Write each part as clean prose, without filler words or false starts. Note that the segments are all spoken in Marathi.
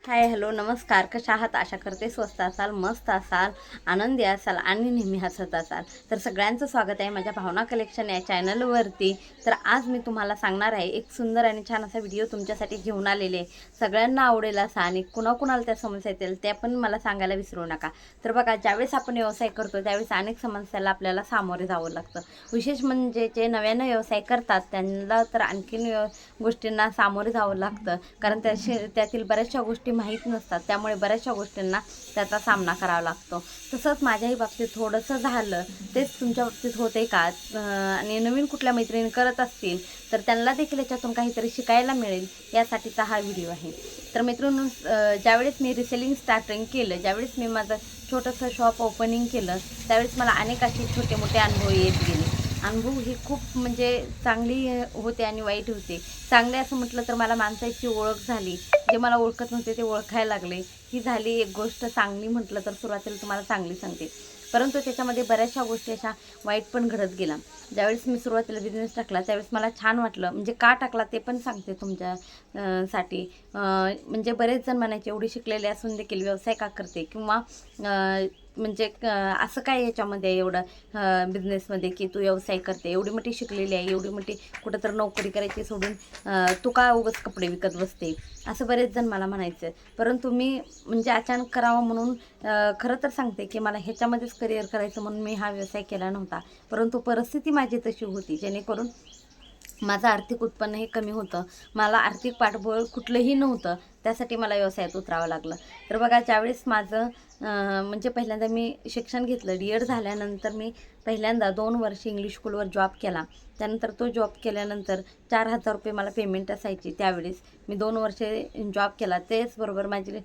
हाय हॅलो नमस्कार. कशा आहात? आशा करते स्वस्त असाल, मस्त असाल, आनंदी असाल आणि नेहमी हसत असाल. तर सगळ्यांचं स्वागत आहे माझ्या भावना कलेक्शन या चॅनलवरती. तर आज मी तुम्हाला सांगणार आहे एक सुंदर आणि छान असा व्हिडिओ तुमच्यासाठी घेऊन आलेले आहे. सगळ्यांना आवडेल असा आणि कुणाकुणाला त्या समस्या येतील त्या पण मला सांगायला विसरू नका. तर बघा, ज्यावेळेस आपण व्यवसाय करतो त्यावेळेस अनेक समस्याला आपल्याला सामोरे जावं लागतं. विशेष म्हणजे जे नव्यानं व्यवसाय करतात त्यांना तर आणखीन गोष्टींना सामोरे जावं लागतं, कारण त्यातील बऱ्याचशा गोष्टी माहीत नसतात. त्यामुळे बऱ्याचशा गोष्टींना त्याचा सामना करावा लागतो. तसंच माझ्याही बाबतीत थोडंसं झालं. तेच तुमच्या बाबतीत होते का? आणि नवीन कुठल्या मैत्रिणी करत असतील तर त्यांना देखील याच्यातून काहीतरी शिकायला मिळेल यासाठीचा हा व्हिडिओ आहे. तर मित्रांनो, ज्यावेळेस मी रिसेलिंग स्टार्टिंग केलं, ज्यावेळेस मी माझं छोटंसं शॉप ओपनिंग केलं, त्यावेळेस मला अनेक असे छोटे मोठे अनुभव येत गेले. अनुभव हे खूप म्हणजे चांगली होते आणि वाईट होते. चांगले असं म्हटलं तर मला माणसाची ओळख झाली. जे मला ओळखत नव्हते ते ओळखायला लागले. ही झाली एक गोष्ट चांगली म्हटलं तर. सुरुवातीला तुम्हाला चांगली सांगते, परंतु त्याच्यामध्ये बऱ्याचशा गोष्टी अशा वाईट पण घडत गेला. ज्यावेळेस मी सुरुवातीला बिझनेस टाकला त्यावेळेस मला छान वाटलं. म्हणजे का टाकला ते पण सांगते तुमच्या साठी. म्हणजे बरेच जण म्हणायचे एवढी शिकलेली असून देखील व्यवसाय का करते, किंवा म्हणजे असं काय याच्यामध्ये एवढं बिझनेसमध्ये की तू व्यवसाय करते, एवढी मोठी शिकलेली आहे, एवढी मोठी कुठं तर नोकरी करायची सोडून तू का उगाच कपडे विकत बसते, असं बरेच जण मला म्हणायचं. परंतु मी म्हणजे अचानक करावं म्हणून खरं तर सांगते की मला ह्याच्यामध्येच करिअर करायचं म्हणून मी हा व्यवसाय केला नव्हता. परंतु परिस्थिती माझी तशी होती जेणेकरून माझं आर्थिक उत्पन्न हे कमी होतं. मला आर्थिक पाठबळ कुठलंही नव्हतं. त्यासाठी मला व्यवसायात उतरावं लागलं. तर बघा, ज्यावेळेस माझं म्हणजे पहिल्यांदा मी शिक्षण घेतलं, डी एड झाल्यानंतर मी पहिल्यांदा 2 वर्ष इंग्लिश स्कूलवर जॉब केला. त्यानंतर तो जॉब केल्यानंतर 4,000 रुपये मला पेमेंट असायची. त्यावेळेस मी 2 वर्षे जॉब केला. तेचबरोबर माझे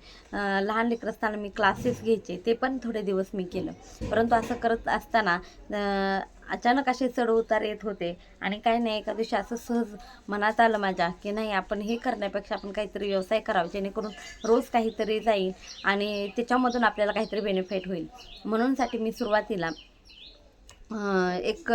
लहान लेकरं असताना मी क्लासेस घ्यायचे, ते पण थोडे दिवस मी केलं. परंतु असं करत असताना अचानक असे चढ उतार येत होते. आणि काही नाही, एका दिवशी असं सहज मनात आलं माझ्या की नाही, आपण हे करण्यापेक्षा आपण काहीतरी व्यवसाय करावा जेणेकरून रोज काहीतरी जाईल आणि त्याच्यामधून आपल्याला काहीतरी बेनिफिट होईल. म्हणूनसाठी मी सुरुवातीला एक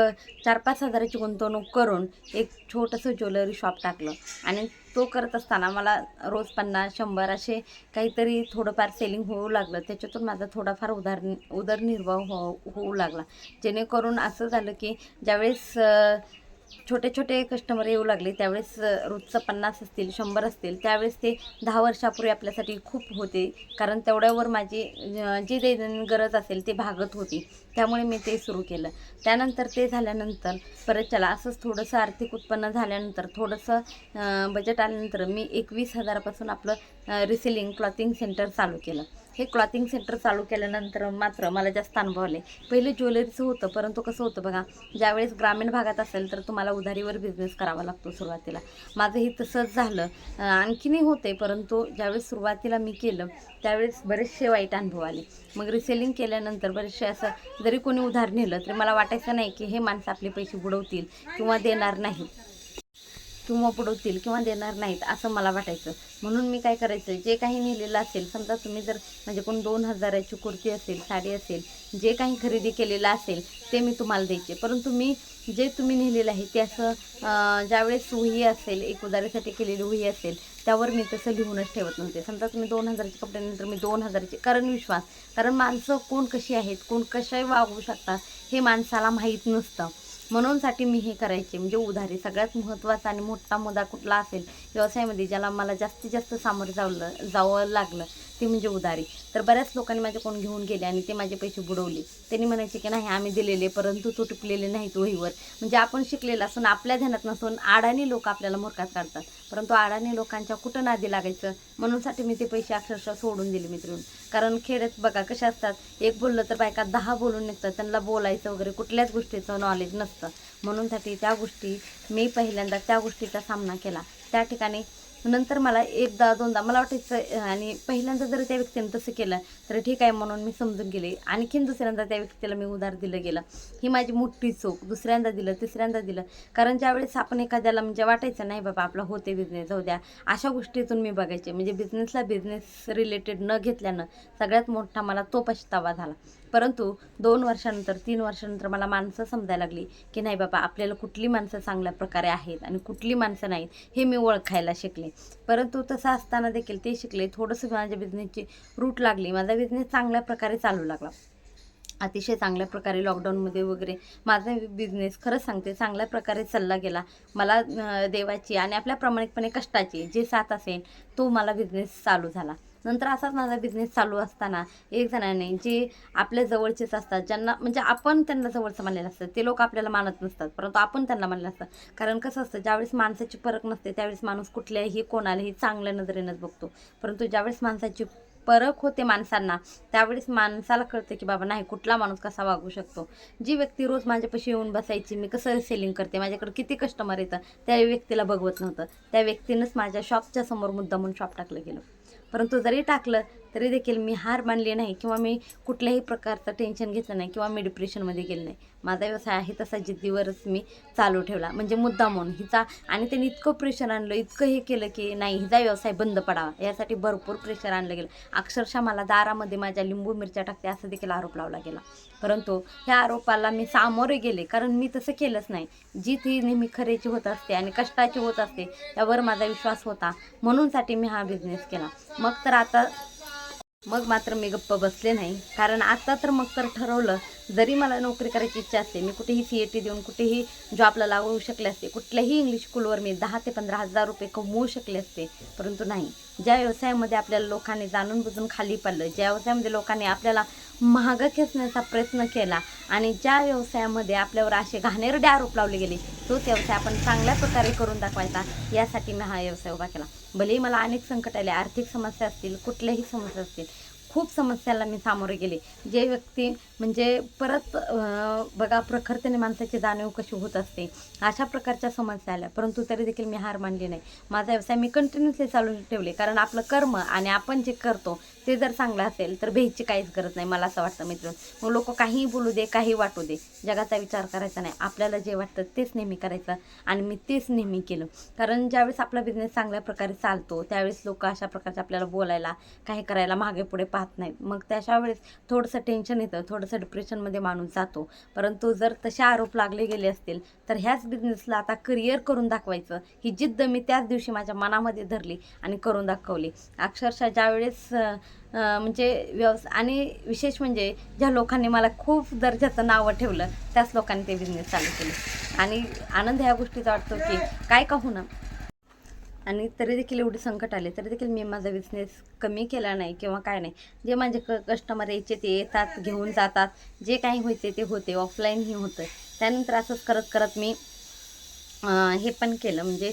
4-5 हजाराची गुंतवणूक करून एक छोटंसं ज्वेलरी शॉप टाकलं. आणि तो करत असताना मला रोज 50-100 असे काहीतरी थोडंफार सेलिंग होऊ लागलं. त्याच्यातून माझा थोडाफार उदरनिर्वाह होऊ लागला. जेणेकरून असं झालं की ज्यावेळेस छोटे छोटे कस्टमर येऊ लागले त्यावेळेस रोजचं 50 असतील, 100 असतील, त्यावेळेस ते 10 वर्षापूर्वी आपल्यासाठी खूप होते. कारण तेवढ्यावर माझी जी दैनंदिन गरज असेल ते भागत होती. त्यामुळे मी ते सुरू केलं. त्यानंतर ते झाल्यानंतर परत चला असंच थोडंसं आर्थिक उत्पन्न झाल्यानंतर थोडंसं बजेट आल्यानंतर मी 21,000पासून आपलं रिसेलिंग क्लॉथिंग सेंटर चालू केलं. हे क्लॉथिंग सेंटर चालू केल्यानंतर मात्र मला जास्त अनुभव आले. पहिले ज्वेलरीचं होतं, परंतु कसं होतं बघा, ज्यावेळेस ग्रामीण भागात असेल तर तुम्हाला उधारीवर बिझनेस करावा लागतो सुरुवातीला. माझंही तसंच झालं. आणखीनही होते, परंतु ज्यावेळेस सुरुवातीला मी केलं त्यावेळेस बरेचसे वाईट अनुभव आले. मग रिसेलिंग केल्यानंतर बरेचसे असं जरी कोणी उधार नेलं तरी मला वाटायचं नाही की हे माणसं आपले पैसे बुडवतील किंवा देणार नाही, किंवा बुडवतील किंवा देणार नाहीत असं मला वाटायचं. म्हणून मी काय करायचं, जे काही नेलेलं असेल, समजा तुम्ही जर म्हणजे कोण 2,000ची कुर्ती असेल, साडी असेल, जे काही खरेदी केलेलं असेल ते मी तुम्हाला द्यायचे. परंतु मी जे तुम्ही नेलेलं आहे ते असं ज्यावेळेस वही असेल, एक उधारीसाठी केलेली वही असेल, त्यावर मी तसं लिहूनच ठेवत नव्हते. समजा तुम्ही 2,000चे कपडे नंतर मी 2,000चे, कारण विश्वास, कारण माणसं कोण कशी आहेत, कोण कशाही वागू शकतात हे माणसाला माहीत नसतं. म्हणूनसाठी मी हे करायचे. म्हणजे उधारी सगळ्यात महत्त्वाचा आणि मोठा मुद्दा कुठला असेल व्यवसायामध्ये, ज्याला मला जास्तीत जास्त सामोरं जावं लागलं ते म्हणजे उधारी. तर बऱ्याच लोकांनी माझे कोण घेऊन गेले आणि ते माझे पैसे बुडवले. त्यांनी म्हणायचे की नाही आम्ही दिलेले, परंतु तो टिपलेले नाहीत वहीवर. म्हणजे आपण शिकलेलं असून आपल्या ध्यानात नसून अडाणी लोक आपल्याला मूर्खात काढतात. परंतु अडाणी लोकांच्या कुठं नादी लागायचं, म्हणूनसाठी मी ते पैसे अक्षरशः सोडून दिले मित्रांनो. कारण खेड्यात बघा कशा असतात, एक बोललं तर बायका 10 बोलून निघतात. त्यांना बोलायचं वगैरे कुठल्याच गोष्टीचं नॉलेज नसतं. म्हणूनसाठी त्या गोष्टी मी पहिल्यांदा त्या गोष्टीचा सामना केला त्या ठिकाणी. नंतर मला एकदा दोनदा मला वाटायचं, आणि पहिल्यांदा जर त्या व्यक्तीने तसं केलं तर ठीक आहे म्हणून मी समजून गेले. आणखीन दुसऱ्यांदा त्या व्यक्तीला मी उधार दिलं गेलं, ही माझी मोठी चूक. दुसऱ्यांदा दिलं, तिसऱ्यांदा दिलं. कारण ज्यावेळेस आपण एखाद्याला म्हणजे वाटायचं नाही बाबा आपला होते बिझनेस, जाऊ द्या, अशा गोष्टीतून मी बघायचे. म्हणजे बिझनेसला बिझनेस रिलेटेड न घेतल्यानं सगळ्यात मोठा मला तो पछतावा झाला. परंतु 2 वर्षानंतर 3 वर्षानंतर मला माणसं समजायला लागली की नाही बाबा, आपल्याला कुठली माणसं चांगल्या प्रकारे आहेत आणि कुठली माणसं नाहीत हे मी ओळखायला शिकले. परंतु तसं असताना देखील ते शिकले. थोडंसं माझ्या बिझनेसची रूट लागली. माझा बिझनेस चांगल्या प्रकारे चालू लागला. अतिशय चांगल्या प्रकारे लॉकडाऊनमध्ये वगैरे माझा बिझनेस खरंच सांगते चांगल्या प्रकारे चालला गेला. मला देवाची आणि आपल्या प्रामाणिकपणे कष्टाची जे साथ असेल तो मला बिझनेस चालू झाला. नंतर असाच माझा बिझनेस चालू असताना एक जणाने जे आपल्या जवळचेच असतात, ज्यांना म्हणजे आपण त्यांना जवळचं मानलेलं असतं, ते लोक आपल्याला मानत नसतात, परंतु आपण त्यांना मानलं असतं. कारण कसं असतं, ज्यावेळेस माणसाची परख नसते त्यावेळेस माणूस कुठल्याही कोणालाही चांगल्या नजरेनंच बघतो. परंतु ज्यावेळेस माणसाची परख होते माणसांना, त्यावेळेस माणसाला कळतं की बाबा नाही, कुठला माणूस कसा वागू शकतो. जी व्यक्ती रोज माझ्यापाशी येऊन बसायची, मी कसं सेलिंग करते, माझ्याकडे किती कस्टमर येतं, त्या व्यक्तीला बघवत नव्हतं. त्या व्यक्तीनंच माझ्या शॉपच्या समोर मुद्दामून शॉप टाकलं गेलं. परंतु जरी टाकलं तरी देखील मी हार मानली नाही किंवा मी कुठल्याही प्रकारचं टेन्शन घेतलं नाही किंवा मी डिप्रेशनमध्ये गेले नाही. माझा व्यवसाय आहे तसा जिद्दीवरच मी चालू ठेवला, म्हणजे मुद्दामून हिचा. आणि त्यांनी इतकं प्रेशर आणलं, इतकं हे केलं की नाही, हिचा व्यवसाय बंद पडावा यासाठी भरपूर प्रेशर आणलं गेलं. अक्षरशः मला दारामध्ये माझ्या लिंबू मिरच्या टाकते असं देखील आरोप लावला गेला. परंतु ह्या आरोपाला मी सामोरे गेले, कारण मी तसं केलंच नाही. जी ती नेहमी खरेची होत असते आणि कष्टाची होत असते त्यावर माझा विश्वास होता, म्हणूनसाठी मी हा बिझनेस केला. मग मात्र मी गप्प बसले नाही, कारण आता तर मग तर ठरवलं. जरी मला नोकरी करायची इच्छा असते, मी कुठेही CAT देऊन कुठेही जॉबला लागू शकले असते, कुठल्याही इंग्लिश स्कूलवर मी 10 ते 15,000 रुपये कमवू शकले असते. परंतु नाही, ज्या व्यवसायामध्ये आपल्याला लोकांनी जाणून बुजून खाली पाडलं, ज्या व्यवसायामध्ये लोकांनी आपल्याला महाग खेचण्याचा प्रयत्न केला आणि ज्या व्यवसायामध्ये आपल्यावर असे घाणेरडे आरोप लावले गेले, तोच व्यवसाय आपण चांगल्या प्रकारे करून दाखवायचा, यासाठी मी हा व्यवसाय उभा केला. भलेही मला अनेक संकट आले, आर्थिक समस्या असतील, कुठल्याही समस्या असतील, खूप समस्याला मी सामोरे गेले. जे व्यक्ती म्हणजे परत बघा, प्रखरतेने माणसाची जाणीव कशी होत असते, अशा प्रकारच्या समस्या आल्या. परंतु तरी देखील मी हार मानली नाही. माझा व्यवसाय मी कंटिन्युअसली चालू ठेवले, कारण आपलं कर्म आणि आपण जे करतो ते जर चांगलं असेल तर भ्यायची काहीच गरज नाही, मला असं वाटतं मित्रांनो. मग लोक काहीही बोलू दे, काही वाटू दे, जगाचा विचार करायचा नाही. आपल्याला जे वाटतं तेच नेहमी करायचं, आणि मी तेच नेहमी केलं. कारण ज्यावेळेस आपला बिझनेस चांगल्या प्रकारे चालतो त्यावेळेस लोक अशा प्रकारचे आपल्याला बोलायला, काही करायला मागे पुढे पाहत नाहीत. मग त्याच्या वेळेस थोडंसं टेन्शन येतं, थोडंसं डिप्रेशनमध्ये माणूस जातो. परंतु जर तसे आरोप लागले गेले असतील तर ह्याच बिझनेसला आता करिअर करून दाखवायचं, ही जिद्द मी त्याच दिवशी माझ्या मनामध्ये धरली आणि करून दाखवली. अक्षरशः ज्यावेळेस म्हणजे आणि विशेष म्हणजे ज्या लोकांनी मला खूप दर्जाचं नावं ठेवलं, त्याच लोकांनी ते बिझनेस चालू केले. आणि आनंद ह्या गोष्टीचा वाटतो की काय का होईना, आणि तरी देखील एवढे संकट आले तरी देखील मी माझा बिझनेस कमी केला नाही किंवा काय नाही. जे माझे कस्टमर यायचे ते येतात, घेऊन जातात, जे काही व्हायचे ते होते, ऑफलाईनही होतं. त्यानंतर असंच करत करत मी हे पण केलं, म्हणजे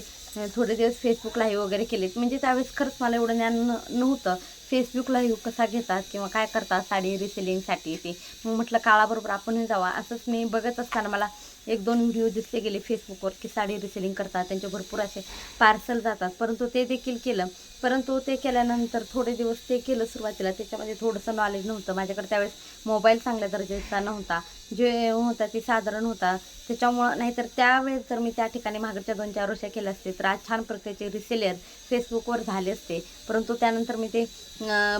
थोडे दिवस फेसबुक लाईव्ह वगैरे केले. म्हणजे त्यावेळेस खरंच मला एवढं ज्ञान नव्हतं फेसबुक लाईव्ह कसा घेतात किंवा काय करतात साडी रिसेलिंगसाठी ते. मग म्हटलं काळाबरोबर आपणही जावा. असंच मी बघत असताना मला 1-2 व्हिडिओ दिसले गेले फेसबुकवर की साडी रिसेलिंग करतात, त्यांचे भरपूर असे पार्सल जातात. परंतु ते देखील केलं. परंतु ते केल्यानंतर थोडे दिवस ते केलं सुरुवातीला, त्याच्यामध्ये थोडंसं नॉलेज नव्हतं माझ्याकडे. त्यावेळेस मोबाईल चांगल्या दर्जाचा नव्हता, जे होता ते साधारण होता. त्याच्यामुळं, नाहीतर त्यावेळेस जर मी त्या ठिकाणी मागच्या 2-4 वर्ष केलं असते तर आज छान प्रकारचे रिसेलर फेसबुकवर झाले असते. परंतु त्यानंतर मी ते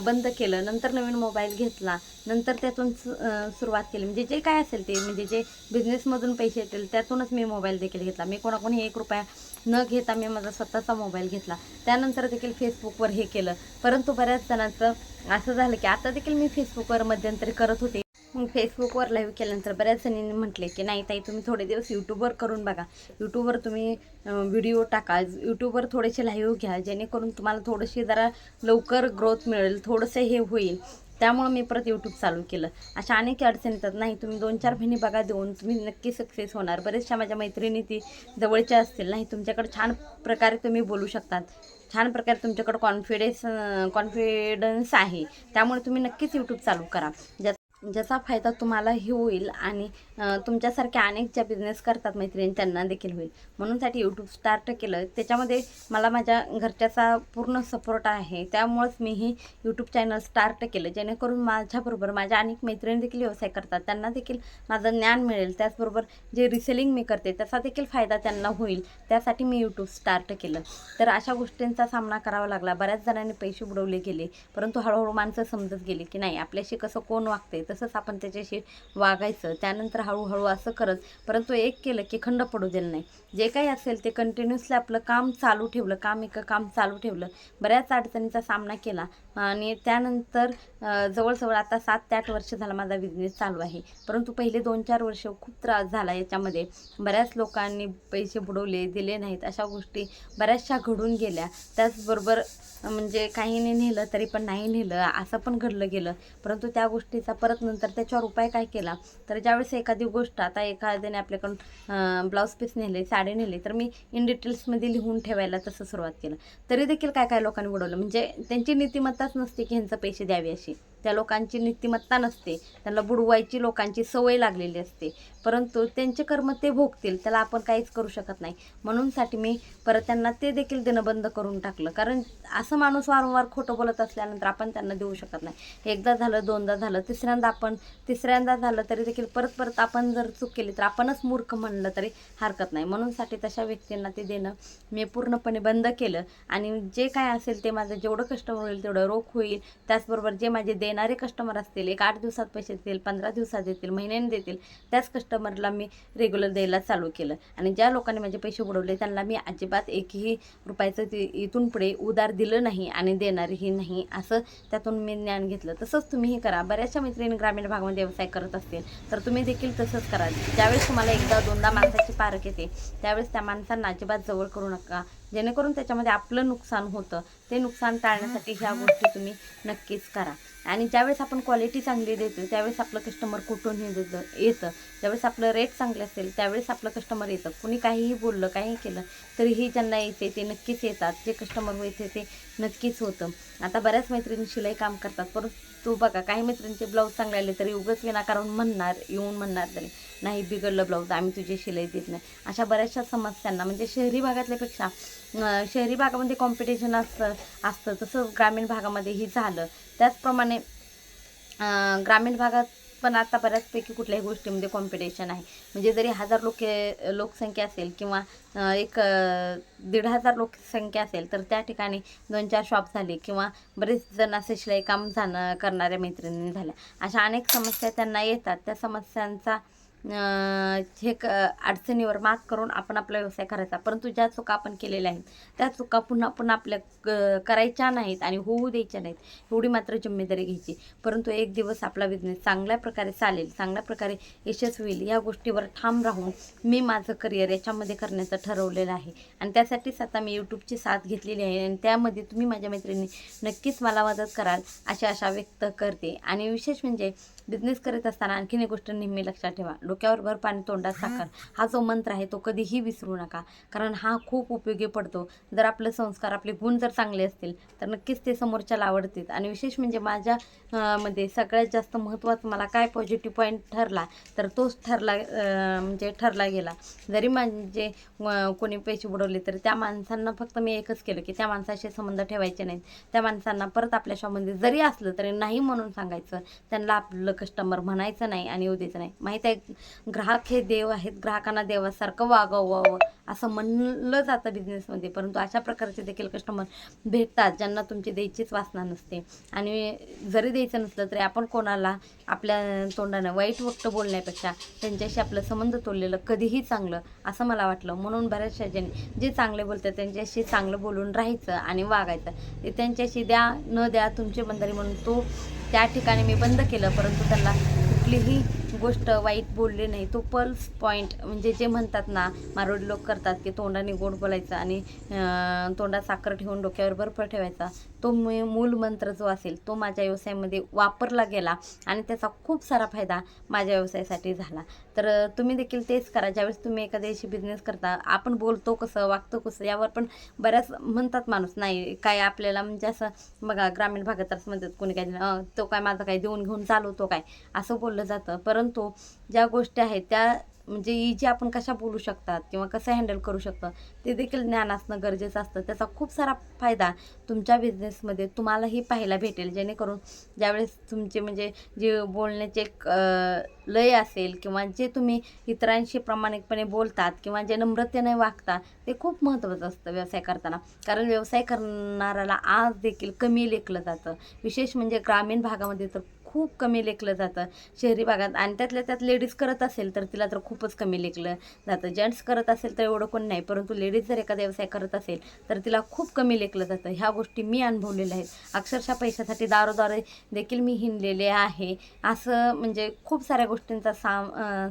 बंद केलं. नंतर नवीन मोबाईल घेतला, नंतर त्यातून सुरुवात केली. म्हणजे जे काय असेल ते, म्हणजे जे बिझनेसमधून पैसे येतील त्यातूनच मी मोबाईल देखील घेतला. मी कोणाकोणी 1 रुपया न घेता मी माझा स्वतःचा मोबाईल घेतला. त्यानंतर देखील फेसबुकवर हे केलं. परंतु बऱ्याच जणांचं असं झालं की आता देखील मी फेसबुकवर मध्यंतरी करत होते. मग फेसबुकवर लाईव्ह केल्यानंतर बऱ्याच जणींनी म्हटले की नाही ताई, तुम्ही थोडे दिवस यूट्यूबवर करून बघा, यूट्यूबवर तुम्ही व्हिडिओ टाका, यूट्यूबवर थोडेसे लाईव्ह घ्या, जेणेकरून तुम्हाला थोडीशी जरा लवकर ग्रोथ मिळेल, थोडंसं हे होईल. त्यामुळं मी परत यूट्यूब चालू केलं. अशा अनेक अडचणी येतात, नाही तुम्ही 2-4 महिने बघा देऊन, तुम्ही नक्की सक्सेस होणार. बरेचशा माझ्या मैत्रिणी ती जवळच्या असतील, नाही तुमच्याकडे छान प्रकारे तुम्ही बोलू शकतात, छान प्रकारे तुमच्याकडं कॉन्फिडन्स आहे, त्यामुळे तुम्ही नक्कीच यूट्यूब चालू करा, ज्याचा फायदा तुम्हालाही होईल आणि तुमच्यासारख्या अनेक ज्या बिझनेस करतात मैत्रिणी त्यांना देखील होईल. म्हणूनसाठी यूट्यूब स्टार्ट केलं. त्याच्यामध्ये मला माझ्या घरच्याचा पूर्ण सपोर्ट आहे, त्यामुळंच मी ही यूट्यूब चॅनल स्टार्ट केलं, जेणेकरून माझ्याबरोबर माझ्या अनेक मैत्रिणी देखील व्यवसाय करतात, त्यांना देखील माझं ज्ञान मिळेल. त्याचबरोबर जे रिसेलिंग मी करते त्याचा देखील फायदा त्यांना होईल, त्यासाठी मी यूट्यूब स्टार्ट केलं. तर अशा गोष्टींचा सामना करावा लागला. बऱ्याच जणांनी पैसे बुडवले गेले, परंतु हळूहळू माणसं समजत गेली की नाही, आपल्याशी कसं कोण वागते, तसंच आपण त्याच्याशी वागायचं. त्यानंतर हळूहळू असं करत, परंतु एक केलं की खंड पडू दिलं नाही. जे काही असेल ते कंटिन्युअसली आपलं काम चालू ठेवलं, काम चालू ठेवलं. बऱ्याच अडचणीचा सामना केला आणि त्यानंतर जवळजवळ आता 7 ते 8 वर्ष झाला माझा बिझनेस चालू आहे. परंतु पहिले 2-4 वर्ष खूप त्रास झाला याच्यामध्ये. बऱ्याच लोकांनी पैसे बुडवले, दिले नाहीत, अशा गोष्टी बऱ्याचशा घडून गेल्या. त्याचबरोबर म्हणजे काहींनी नेलं तरी पण नाही नेलं, असं पण घडलं गेलं. परंतु त्या गोष्टीचा परत नंतर त्याच्यावर उपाय काय केला, तर ज्यावेळेस एखादी गोष्ट, आता एखाद्याने आपल्याकडून ब्लाऊज पीस नेले, साडी नेली, तर मी इन डिटेल्समध्ये लिहून ठेवायला तसं सुरुवात केलं. तरी देखील काय काय लोकांनी बुडवलं. म्हणजे त्यांची नीतिमत्ताच नसते की ह्यांचं पैसे द्यावे अशी. त्या लोकांची नीतिमत्ता नसते, त्यांना बुडवायची लोकांची सवय लागलेली असते. परंतु त्यांचे कर्म ते भोगतील, त्याला आपण काहीच करू शकत नाही. म्हणूनसाठी मी परत त्यांना ते देखील देणं बंद करून टाकलं. कारण असं माणूस वारंवार खोटं बोलत असल्यानंतर आपण त्यांना देऊ शकत नाही. एकदा झालं, दोनदा झालं, तिसऱ्यांदा झालं तरी देखील परत आपण जर चूक केली तर आपणच मूर्ख म्हणलं तरी हरकत नाही. म्हणूनसाठी तशा व्यक्तींना ते देणं मी पूर्णपणे बंद केलं. आणि जे काय असेल ते माझं जेवढं कस्टमर होईल तेवढं रोख होईल. त्याचबरोबर जे माझे देणारे कस्टमर असतील, एक 8 दिवसात पैसे देतील, 15 दिवसात देतील, महिन्याने देतील, त्याच कस्टमरला मी रेग्युलर द्यायला चालू केलं. आणि ज्या लोकांनी माझे पैसे बुडवले त्यांना मी अजिबात एकही रुपयाचं इथून पुढे उधार दिलं नाही आणि देणारही नाही, असं त्यातून मी ज्ञान घेतलं. तसंच तुम्हीही करा. बऱ्याचशा मैत्रिणी ग्रामीण भागामध्ये व्यवसाय करत असतील तर तुम्ही देखील तसंच करा. ज्यावेळेस तुम्हाला एकदा दोनदा माणसाची पारख येते त्यावेळेस त्या माणसांना अजिबात जवळ करू नका, जेणेकरून त्याच्यामध्ये आपलं नुकसान होतं. ते नुकसान टाळण्यासाठी ह्या गोष्टी तुम्ही नक्कीच करा. आणि ज्यावेळेस आपण क्वालिटी चांगली देतो त्यावेळेस आपलं कस्टमर कुठूनही येतं. ज्यावेळेस आपलं रेट चांगले असेल त्यावेळेस आपलं कस्टमर येतं. कुणी काहीही बोललं, काहीही केलं तरीही ज्यांना यायचे ते नक्कीच येतात. जे कस्टमर व्हायचे ते नक्कीच होतं. आता बऱ्याच मैत्रिणी शिलाई काम करतात, परंतु बघा काही मैत्रिणींचे ब्लाऊज चांगले आले तरी उगाच विनाकारण येऊन म्हणणार तरी नाही बिघडलं ब्लाऊज, आम्ही तुझी शिलाई देत नाही. अशा बऱ्याचशा समस्यांना म्हणजे शहरी भागातल्यापेक्षा शहरी भागामध्ये कॉम्पिटिशन असतं तसं ग्रामीण भागामध्येही झालं. त्याचप्रमाणे ग्रामीण भागात पण आता बऱ्याचपैकी कुठल्याही गोष्टीमध्ये कॉम्पिटिशन आहे. म्हणजे जरी 1000 लोकसंख्या असेल किंवा 1,500 लोकसंख्या असेल तर त्या ठिकाणी 2-4 शॉप झाले किंवा बरेच जण असे शिलाई काम करणाऱ्या मैत्रिणी झाल्या. अशा अनेक समस्या त्यांना येतात. त्या समस्यांचा अडचणीवर मात करून आपण आपला व्यवसाय करायचा. परंतु ज्या चुका आपण केलेल्या आहेत त्या चुका पुन्हा पुन्हा आपल्या करायच्या नाहीत आणि होऊ द्यायच्या नाहीत, एवढी मात्र जिम्मेदारी घ्यायची. परंतु एक दिवस आपला बिझनेस चांगल्या प्रकारे चालेल, चांगल्या प्रकारे यशस्वी होईल, या गोष्टीवर ठाम राहून मी माझं करिअर याच्यामध्ये करण्याचं ठरवलेलं आहे. आणि त्यासाठीच आता मी यूट्यूबची साथ घेतलेली आहे आणि त्यामध्ये तुम्ही माझ्या मैत्रिणी नक्कीच मला मदत कराल अशी आशा व्यक्त करते. आणि विशेष म्हणजे बिझनेस करत असताना आणखीन एक गोष्ट नेहमी लक्षात ठेवा, डोक्यावर भर पाणी तोंडात साखर हा जो मंत्र आहे तो कधीही विसरू नका. कारण हा खूप उपयोगी पडतो. जर आपले संस्कार, आपले गुण जर चांगले असतील तर नक्कीच ते समोरच्याला आवडतील. आणि विशेष म्हणजे माझ्या मध्ये सगळ्यात जास्त महत्त्वाचं मला काय पॉझिटिव्ह पॉईंट ठरला तर तोच ठरला गेला. जरी म्हणजे कोणी पैसे बुडवले तर त्या माणसांना फक्त मी एकच केलं की त्या माणसाशी संबंध ठेवायचे नाहीत. त्या माणसांना परत आपल्या शॉपमध्ये जरी असलं तरी नाही म्हणून सांगायचं. त्यांना आपलं कस्टमर म्हणायचं नाही आणि येऊ द्यायचं नाही. माहीत आहे, ग्राहक हे देव आहेत, ग्राहकांना देवासारखं वागवावं असं म्हणलं जातं बिझनेसमध्ये. परंतु अशा प्रकारचे देखील कस्टमर भेटतात ज्यांना तुमची द्यायचीच वासना नसते. आणि जरी द्यायचं नसलं तरी आपण कोणाला आपल्या तोंडानं वाईट वक्त बोलण्यापेक्षा त्यांच्याशी आपलं संबंध तोडलेलं कधीही चांगलं असं मला वाटलं. म्हणून बऱ्याचशा जे चांगले बोलतात त्यांच्याशी चांगलं बोलून राहायचं आणि वागायचं. ते त्यांच्याशी द्या न द्या तुमची बंधारी म्हणून तो त्या ठिकाणी मी बंद केलं. परंतु त्यांना कुठलीही गोष्ट वाईट बोलली नाही. तो पल्स पॉईंट म्हणजे जे म्हणतात ना, मारवाडी लोक करतात की तोंडाने गोड बोलायचं आणि तोंडात साखर ठेवून डोक्यावर बर्फ ठेवायचा, तो मूल मंत्र जो असेल तो माझ्या व्यवसायामध्ये वापरला गेला आणि त्याचा खूप सारा फायदा माझ्या व्यवसायासाठी झाला. तर तुम्ही देखील तेच करा. ज्यावेळेस तुम्ही एखाद्याशी बिझनेस करता, आपण बोलतो कसं, वागतो कसं यावर पण बऱ्याच म्हणतात माणूस नाही काय आपल्याला म्हणजे असं बघा ग्रामीण भागात असं म्हणतात कोणी काय तो काय माझं काय देऊन घेऊन चालवतो काय असं बोललं जातं. परंतु ज्या गोष्टी आहेत त्या म्हणजे इजी आपण कशा बोलू शकतात किंवा कसं हँडल करू शकतं ते देखील ज्ञान असणं गरजेचं असतं. त्याचा खूप सारा फायदा तुमच्या बिझनेसमध्ये तुम्हालाही पाहायला भेटेल. जेणेकरून ज्यावेळेस तुमचे म्हणजे जे बोलण्याचे एक लय असेल किंवा जे तुम्ही इतरांशी प्रामाणिकपणे बोलतात किंवा जे नम्रतेने वागता ते खूप महत्त्वाचं असतं व्यवसाय करताना. कारण व्यवसाय करणाऱ्याला आज देखील कमी लेखलं जातं. विशेष म्हणजे ग्रामीण भागामध्ये तर खूप कमी लेखलं जातं शहरी भागात, आणि त्यातल्या त्यात लेडीज करत असेल तर तिला तर खूपच कमी लेखलं जातं. जेंट्स करत असेल तर एवढं कोण नाही, परंतु लेडीज जर एखादा व्यवसाय करत असेल तर तिला खूप कमी लेखलं जातं. ह्या गोष्टी मी अनुभवलेल्या आहेत. अक्षरशः पैशासाठी दारोदारी देखील मी हिंडलेले आहे. असं म्हणजे खूप साऱ्या गोष्टींचा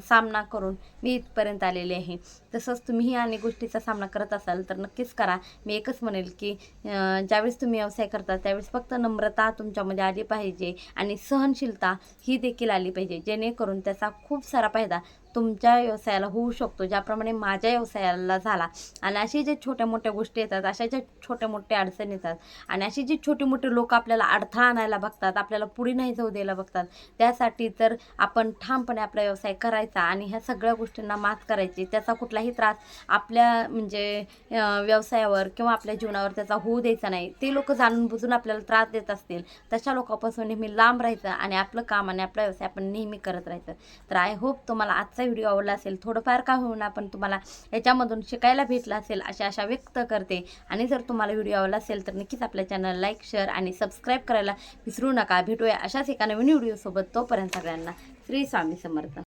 सामना करून मी इथपर्यंत आलेले आहे. तसंच तुम्हीही अनेक गोष्टीचा सामना करत असाल तर नक्कीच करा. मी एकच म्हणेल की ज्यावेळेस तुम्ही व्यवसाय करता त्यावेळेस फक्त नम्रता तुमच्यामध्ये आली पाहिजे आणि सहनशीलता ही देखील आली पाहिजे, जेणेकरून त्याचा खूप सारा फायदा तुमच्या व्यवसायाला होऊ शकतो, ज्याप्रमाणे माझ्या व्यवसायाला झाला. आणि अशी जे छोट्या मोठ्या गोष्टी येतात, अशा ज्या छोट्या मोठ्या अडचणी येतात आणि अशी जी छोटी मोठी लोक आपल्याला अडथळा आणायला बघतात, आपल्याला पुढे नाही जाऊ द्यायला बघतात, त्यासाठी तर आपण ठामपणे आपला व्यवसाय करायचा आणि ह्या सगळ्या गोष्टींना मात करायची. त्याचा कुठलाही त्रास आपल्या म्हणजे व्यवसायावर किंवा आपल्या जीवनावर त्याचा होऊ द्यायचा नाही. ते लोक जाणून बुजून आपल्याला त्रास देत असतील, तशा लोकांपासून नेहमी लांब राहायचं आणि आपलं काम आणि आपला व्यवसाय आपण नेहमी करत राहायचं. तर आय होप तुम्हाला आजचा व्हिडिओ आवडला असेल. थोडंफार का होईना पण तुम्हाला याच्यामधून शिकायला भेटलं असेल अशी आशा व्यक्त करते. आणि जर तुम्हाला व्हिडिओ आवडला असेल तर नक्कीच आपल्या चॅनल लाईक, शेअर आणि सबस्क्राईब करायला विसरू नका. भेटूया अशाच एका नवीन व्हिडिओसोबत. तोपर्यंत सगळ्यांना श्री स्वामी समर्थ.